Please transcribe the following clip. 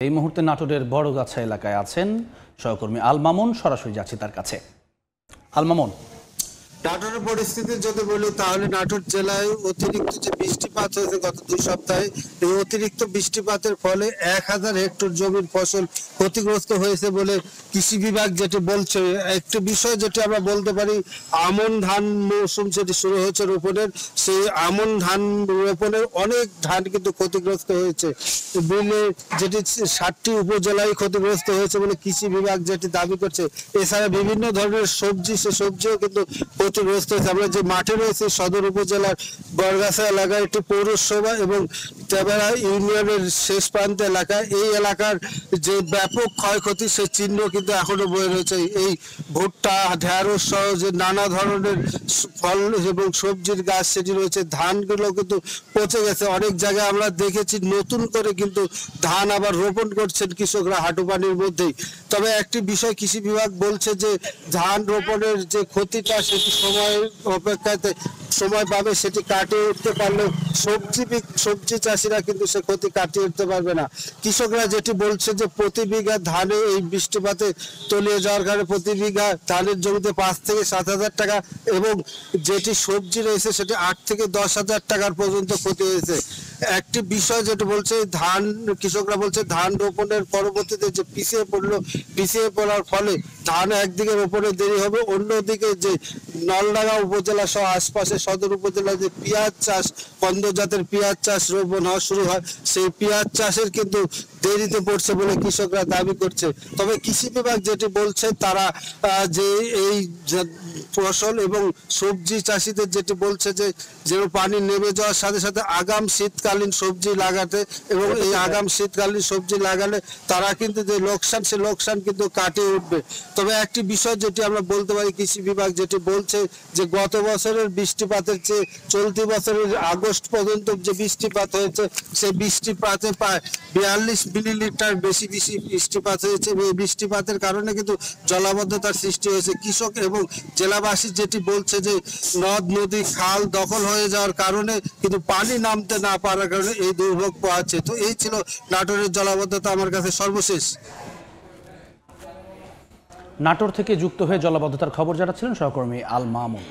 এই মুহূর্তে নাটোরের বড়গাছা এলাকায় আছেন সহকর্মী আল মামুন। সরাসরি যাচ্ছি তার কাছে। আল মামুন, নাটোরের পরিস্থিতি যদি বলি তাহলে নাটোর জেলায় অতিরিক্ত যে বৃষ্টিপাত হয়েছে গত 2 সপ্তাহে, এই অতিরিক্ত বৃষ্টিপাতের ফলে 1000 হেক্টর জমির ফসল ক্ষতিগ্রস্ত হয়েছে বলে কৃষি বিভাগ যেটি বলছে। একটি বিষয় যেটি আমরা বলতে পারি, আমন ধান মৌসুম যেটি শুরু হয়েছে রোপণের, সেই আমন ধান রোপণের অনেক ধান কিন্তু ক্ষতিগ্রস্ত হয়েছে বলে যেটি 60টি উপজেলায় ক্ষতিগ্রস্ত হয়েছে বলে কৃষি বিভাগ যেটি দাবি করছে। এছাড়া বিভিন্ন ধরনের সবজি, সে সবজিও কিন্তু ক্ষতিগ্রস্ত হয়েছে। আমরা যে মাঠে রয়েছে সদর উপজেলার বড়গাছা এলাকায় একটি পৌরসভা এবং তেবেড়া ইউনিয়নের শেষ প্রান্ত এলাকায়, এই এলাকার যে ব্যাপক ক্ষয়ক্ষতি সে চিহ্ন কিন্তু এখনো বয়ে রয়েছে। এই ভুট্টা, ঢেঁড়স সহ যে নানা ধরনের ফল এবং সবজির গাছ সেটি রয়েছে, ধানগুলো কিন্তু পচে গেছে। অনেক জায়গায় আমরা দেখেছি নতুন করে কিন্তু ধান আবার রোপণ করছেন কৃষকরা হাঁটু পানির মধ্যেই। তবে একটি বিষয় কৃষি বিভাগ বলছে যে ধান রোপণের যে ক্ষতিটা সেটি সময়ের অপেক্ষাতে সময় পাবে, সেটি কাটিয়ে উঠতে পারলেও সবজি চাষিরা কিন্তু সে ক্ষতি কাটিয়ে উঠতে পারবে না। কৃষকরা যেটি বলছে যে প্রতি বিঘা ধানে এই বৃষ্টিপাতে তলিয়ে যাওয়ার কারণে প্রতি বিঘা ধানের জমিতে 5 থেকে 7,000 টাকা এবং যেটি সবজি রয়েছে সেটি 8 থেকে 10,000 টাকার পর্যন্ত ক্ষতি হয়েছে। একটি বিষয় যেটা বলছে, ধান কৃষকরা বলছে ধান রোপণের পরবর্তীতে যে পিছিয়ে পড়ার ফলে ধান একদিকে রোপণে দেরি হবে, অন্যদিকে যে নলডাঙ্গা উপজেলা সহ আশপাশে সদর উপজেলায় যে পেঁয়াজ চাষ, কন্দ জাতের পেঁয়াজ চাষ রোপণ হওয়া শুরু হয়, সেই পেঁয়াজ চাষের কিন্তু দেরিতে পড়ছে বলে কৃষকরা দাবি করছে। তবে কৃষি বিভাগ যেটি বলছে, তারা যে এই ফসল এবং সবজি চাষিদের যেটি বলছে যে পানি নেমে যাওয়ার সাথে সাথে আগাম শীতকালীন সবজি লাগাতে এবং এই আগাম শীতকালীন সবজি লাগালে তারা কিন্তু যে লোকসান, সে লোকসান কিন্তু কাটিয়ে উঠবে। তবে একটি বিষয় যেটি আমরা বলতে পারি, কৃষি বিভাগ যেটি বলছে যে গত বছরের বৃষ্টিপাতের চেয়ে চলতি বছরের আগস্ট পর্যন্ত যে বৃষ্টিপাত হয়েছে, সেই বৃষ্টিপাতে প্রায় 42 মিলিলিটার বেশি বৃষ্টিপাত হয়েছে। এই বৃষ্টিপাতের কারণে কিন্তু জলাবদ্ধতার সৃষ্টি হয়েছে। কৃষক এবং জেলাবাসী যেটি বলছে যে নদ নদী খাল দখল হয়ে যাওয়ার কারণে কিন্তু পানি নামতে না পারার কারণে এই দুর্ভোগ পোহাচ্ছে। তো এই ছিল নাটোরের জলাবদ্ধতা আমার কাছে সর্বশেষ। নাটোর থেকে যুক্ত হয়ে জলাবদ্ধতার খবর জানাচ্ছিলেন সহকর্মী আল মামুন।